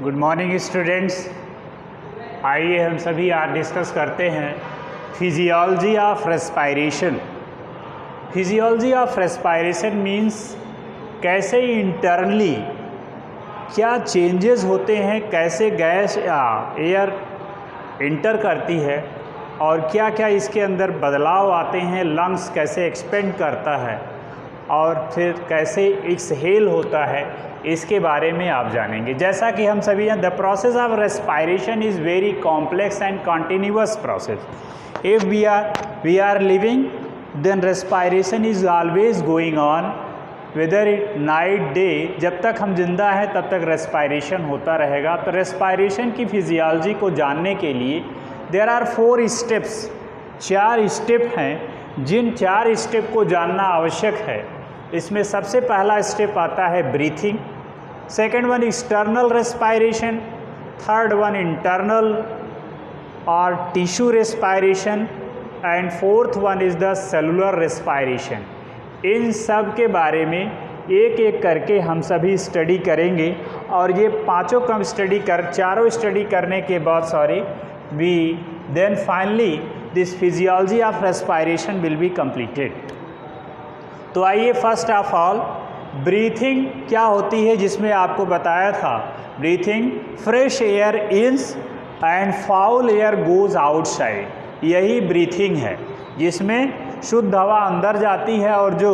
Good morning students. आइए हम सभी आज डिस्कस करते हैं physiology of respiration. Physiology of respiration means कैसे इंटरनली क्या चेंजेस होते हैं, कैसे गैस या एयर इंटर करती है और क्या क्या इसके अंदर बदलाव आते हैं, लंग्स कैसे एक्सपेंड करता है और फिर कैसे एक्सहेल होता है, इसके बारे में आप जानेंगे। जैसा कि हम सभी हैं, the process of respiration is very complex and continuous process. If we are living then respiration is always going on, whether it night day, जब तक हम जिंदा हैं तब तक रेस्पायरेशन होता रहेगा। तो रेस्पायरेशन की फिजियोलॉजी को जानने के लिए देयर आर 4 स्टेप्स, 4 स्टेप हैं जिन 4 स्टेप को जानना आवश्यक है। इसमें सबसे पहला स्टेप आता है breathing, second one external respiration, third one internal और tissue respiration and fourth one is the cellular respiration. इन सब के बारे में एक एक करके हम सभी स्टडी करेंगे और ये पांचों चारों स्टडी करने के बाद we then finally this physiology of respiration will be completed. तो आइए फर्स्ट ऑफ ऑल ब्रीथिंग क्या होती है, जिसमें आपको बताया था breathing fresh air ins and foul air goes outside, यही ब्रीथिंग है जिसमें शुद्ध हवा अंदर जाती है और जो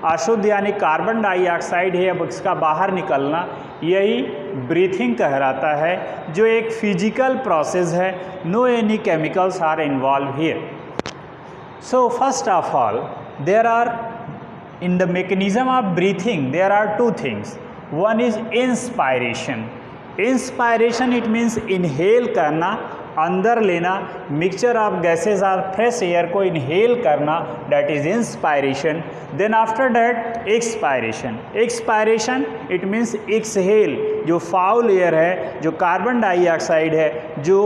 अशुद्ध यानी कार्बन डाइऑक्साइड है अब इसका बाहर निकलना, यही ब्रीथिंग कहलाता है, जो एक फिजिकल प्रोसेस है। No any chemicals are involve here. So first of all there are in the mechanism of breathing there are 2 things. One is inspiration. Inspiration it means inhale करना, अंदर लेना, mixture of gases और fresh air को inhale करना, that is inspiration. Then after that expiration. Expiration it means exhale, जो foul air है, जो carbon dioxide है, जो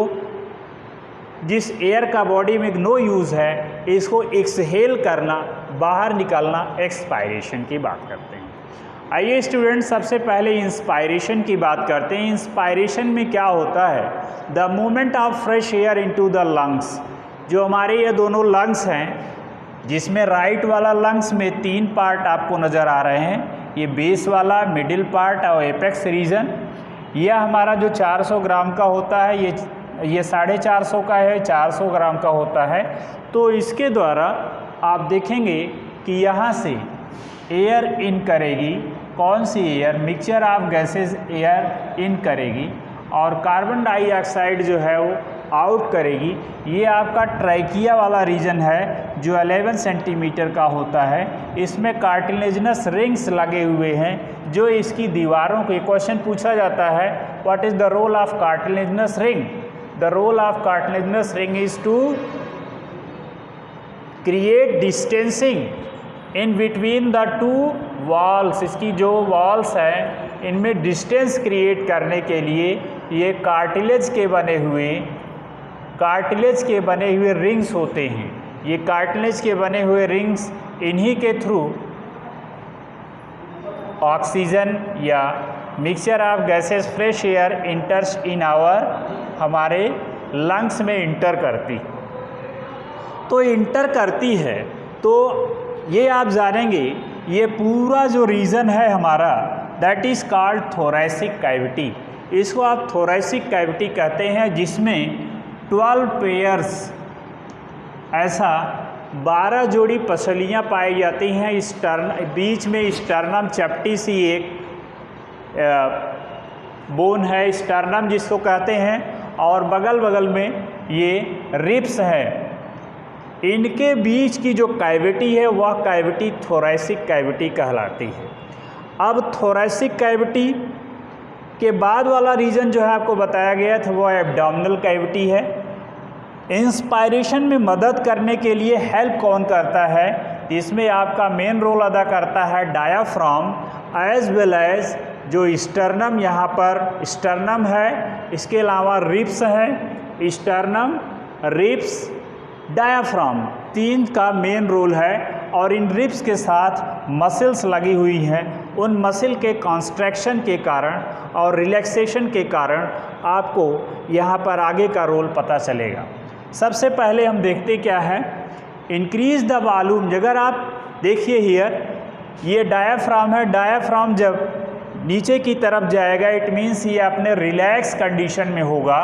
जिस एयर का बॉडी में नो यूज़ है, इसको एक्सहेल करना, बाहर निकालना, एक्सपायरेशन की बात करते हैं। आइए स्टूडेंट सबसे पहले इंस्पायरेशन की बात करते हैं। इंस्पायरेशन में क्या होता है? The movement of fresh air into the lungs. जो हमारे ये दोनों लंग्स हैं, जिसमें राइट वाला लंग्स में 3 पार्ट आपको नज़र आ रहे हैं, ये बेस वाला, मिडिल पार्ट और एपेक्स रीजन। यह हमारा जो 400 ग्राम का होता है, ये 450 का है, 400 ग्राम का होता है। तो इसके द्वारा आप देखेंगे कि यहाँ से एयर इन करेगी, कौन सी air? Mixture of gases air in करेगी और कार्बन डाइऑक्साइड जो है वो आउट करेगी। ये आपका ट्रैकिया वाला रीजन है जो 11 सेंटीमीटर का होता है। इसमें कार्टिलेजिनस रिंग्स लगे हुए हैं जो इसकी दीवारों को, क्वेश्चन पूछा जाता है what is the role of cartilaginous ring? The role of cartilaginous ring is to create distancing in between the 2 walls। इसकी जो walls हैं इनमें डिस्टेंस क्रिएट करने के लिए ये कार्टिलेज के बने हुए रिंग्स होते हैं। ये कार्टिलेज के बने हुए रिंग्स, इन्हीं के थ्रू ऑक्सीजन या mixture of gases fresh air enters in our, हमारे लंग्स में इंटर करती। तो इंटर करती है तो ये आप जानेंगे, ये पूरा जो रीजन है हमारा that is called thoracic cavity. इसको आप थोरैसिक कैविटी कहते हैं, जिसमें 12 पेयर्स, ऐसा 12 जोड़ी पसलियाँ पाई जाती हैं। बीच में स्टर्नम चपटी सी एक बोन है, स्टर्नम जिसको कहते हैं, और बगल बगल में ये रिब्स है। इनके बीच की जो कैविटी है वह कैविटी थोरैसिक कैविटी कहलाती है। अब थोरैसिक कैविटी के बाद वाला रीजन जो है आपको बताया गया था वो एब्डोमिनल कैविटी है। इंस्पायरेशन में मदद करने के लिए हेल्प कौन करता है? इसमें आपका मेन रोल अदा करता है डायाफ्राम एज वेल एज जो स्टर्नम, यहाँ पर स्टर्नम है, इसके अलावा रिब्स है। स्टर्नम, रिब्स, डायाफ्राम, 3 का मेन रोल है और इन रिब्स के साथ मसल्स लगी हुई हैं। उन मसल के कॉन्स्ट्रैक्शन के कारण और रिलैक्सेशन के कारण आपको यहाँ पर आगे का रोल पता चलेगा। सबसे पहले हम देखते क्या है, इंक्रीज द वॉल्यूम। अगर आप देखिए हियर, ये डायाफ्राम है, डायाफ्राम जब नीचे की तरफ जाएगा इट मीन्स ये अपने रिलैक्स कंडीशन में होगा।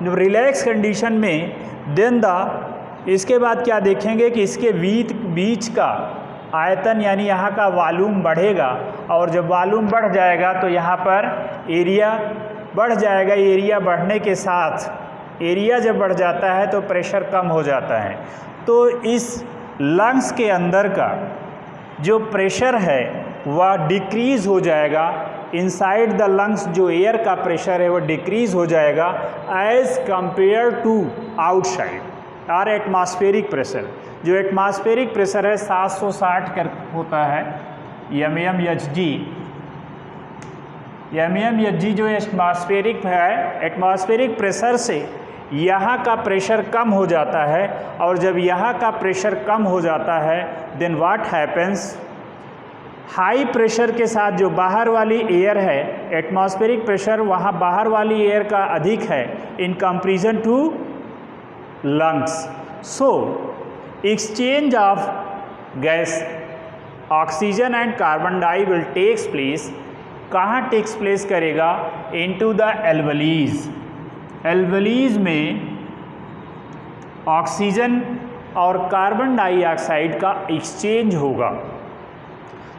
जब रिलैक्स कंडीशन में देन इसके बाद क्या देखेंगे कि इसके बीच का आयतन यानी यहाँ का वॉल्यूम बढ़ेगा, और जब वॉल्यूम बढ़ जाएगा तो यहाँ पर एरिया बढ़ जाएगा। एरिया बढ़ने के साथ, एरिया जब बढ़ जाता है तो प्रेशर कम हो जाता है। तो इस लंग्स के अंदर का जो प्रेशर है वह डिक्रीज़ हो जाएगा। इनसाइड द लंग्स जो एयर का प्रेशर है वो डिक्रीज़ हो जाएगा एज़ कंपेयर टू आउटसाइड और एटमॉस्फेरिक प्रेशर। जो एटमॉस्फेरिक प्रेशर है 760 कर होता है mmHg। mmHg जो एटमॉस्फेरिक है, एटमॉस्फेरिक प्रेशर से यहाँ का प्रेशर कम हो जाता है, और जब यहाँ का प्रेशर कम हो जाता है then what happens, high pressure के साथ जो बाहर वाली एयर है, एटमॉस्फेरिक प्रेशर वहाँ बाहर वाली एयर का अधिक है in comparison to lungs. So exchange of gas oxygen and carbon di will takes place. कहाँ टेक्स प्लेस करेगा? Into the alveoli. एल्वेलीज में ऑक्सीजन और कार्बन डाइऑक्साइड का एक्सचेंज होगा।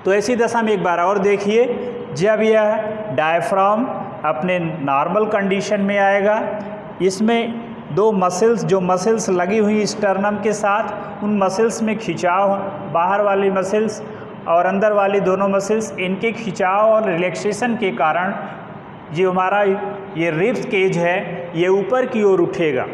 तो ऐसी दशा में एक बार और देखिए, जब यह डायफ्राम अपने नॉर्मल कंडीशन में आएगा, इसमें दो मसल्स, जो मसल्स लगी हुई स्टर्नम के साथ, उन मसल्स में खिंचाव, बाहर वाली मसल्स और अंदर वाली दोनों मसल्स, इनके खिंचाव और रिलैक्सेशन के कारण जो हमारा ये रिब्स केज है ये ऊपर की ओर उठेगा,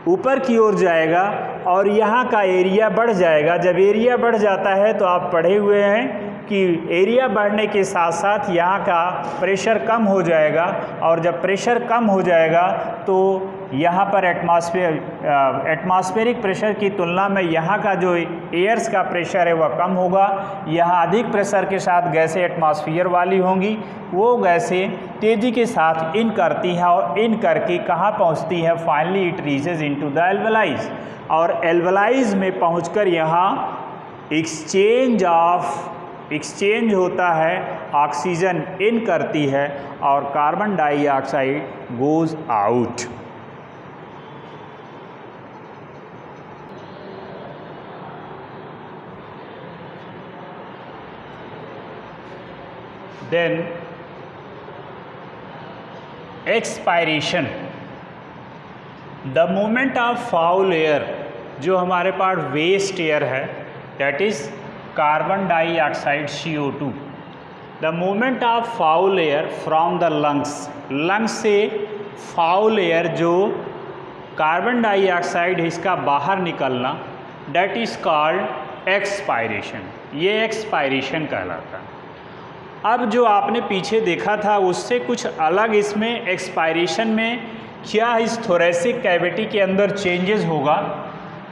ऊपर की ओर जाएगा और यहाँ का एरिया बढ़ जाएगा। जब एरिया बढ़ जाता है तो आप पढ़े हुए हैं कि एरिया बढ़ने के साथ साथ यहाँ का प्रेशर कम हो जाएगा, और जब प्रेशर कम हो जाएगा तो यहाँ पर एटमॉस्फेरिक प्रेशर की तुलना में यहाँ का जो एयर्स का प्रेशर है वह कम होगा। यहाँ अधिक प्रेशर के साथ गैसें एटमॉस्फेयर वाली होंगी, वो गैसें तेज़ी के साथ इन करती हैं और इन करके कहाँ पहुँचती है? Finally it reaches into the एल्वेलाइज, और एल्वेलाइज में पहुँचकर यहाँ एक्सचेंज होता है, ऑक्सीजन इन करती है और carbon dioxide goes out. Then expiration, the movement of foul air, जो हमारे पास वेस्ट एयर है that is carbon dioxide CO2। The movement of foul air from the lungs से फाउल एयर जो कार्बन डाइऑक्साइड है इसका बाहर निकलना, दैट इज कॉल्ड एक्सपायरेशन। ये एक्सपायरेशन कहलाता है। अब जो आपने पीछे देखा था उससे कुछ अलग इसमें एक्सपायरेशन में क्या इस थोरेसिक कैविटी के अंदर चेंजेस होगा।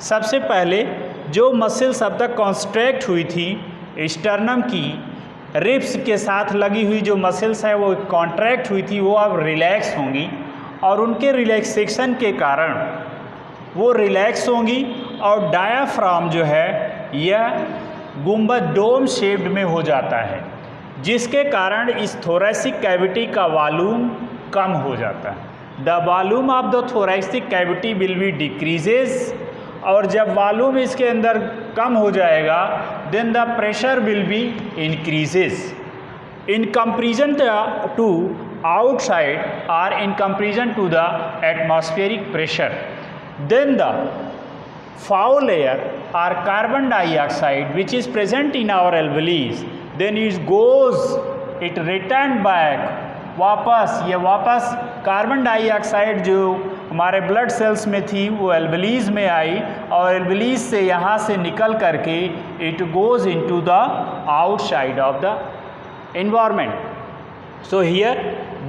सबसे पहले जो मसल्स अब तक कॉन्स्ट्रैक्ट हुई थी स्टर्नम की, रिब्स के साथ लगी हुई जो मसल्स है वो कॉन्ट्रैक्ट हुई थी, वो अब रिलैक्स होंगी, और उनके रिलैक्सेशन के कारण वो रिलैक्स होंगी, और डायाफ्राम जो है यह गुंबद डोम शेप्ड में हो जाता है, जिसके कारण इस थोरेसिक कैविटी का वॉल्यूम कम हो जाता है। The volume of the thoracic cavity will be decreases, और जब वॉल्यूम इसके अंदर कम हो जाएगा then the pressure will be increases in comparison to outside और in comparison to the atmospheric pressure. Then the foul air or carbon dioxide which is present in our alveoles, then it return back, वापस carbon dioxide जो हमारे blood cells में थी वो एल्वेलीज में आई, और एल्वेलीज से यहाँ से निकल करके it goes into the outside of the environment. So here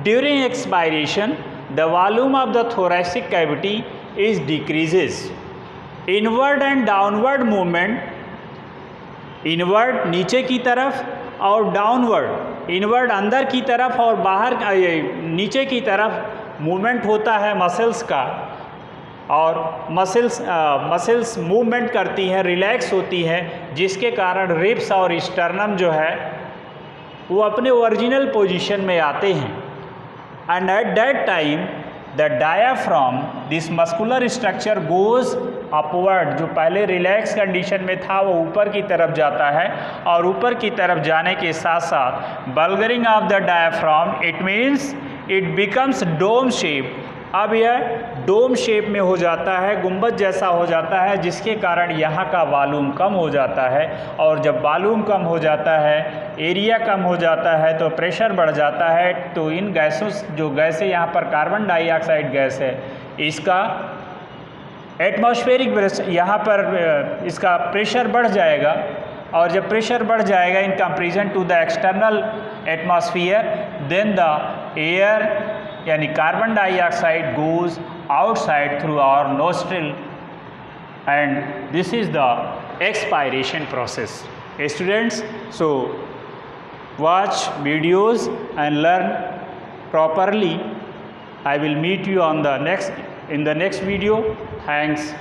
during expiration the volume of the thoracic cavity is decreases. Inward and downward movement, inward नीचे की तरफ और डाउनवर्ड, इनवर्ड अंदर की तरफ और बाहर नीचे की तरफ मूवमेंट होता है मसल्स का, और मसल्स मूवमेंट करती हैं, रिलैक्स होती हैं, जिसके कारण रिब्स और स्टर्नम जो है वो अपने ओरिजिनल पोजीशन में आते हैं। And at that time the diaphragm, this muscular structure goes upward, जो पहले रिलैक्स कंडीशन में था वो ऊपर की तरफ जाता है, और ऊपर की तरफ जाने के साथ साथ bulging of the diaphragm, it means it becomes dome shape. अब यह डोम शेप में हो जाता है, गुंबद जैसा हो जाता है, जिसके कारण यहाँ का वॉल्यूम कम हो जाता है, और जब वॉल्यूम कम हो जाता है, एरिया कम हो जाता है, तो प्रेशर बढ़ जाता है। तो इन गैसों, जो गैस है यहाँ पर कार्बन डाइऑक्साइड गैस है, इसका एटमॉस्फेरिक यहाँ पर इसका प्रेशर बढ़ जाएगा, और जब प्रेशर बढ़ जाएगा in comparison to the external atmosphere, then the air यानी carbon dioxide goes outside through our nostril, and this is the expiration process. Students, so watch videos and learn properly. I will meet you in the next video. Thanks.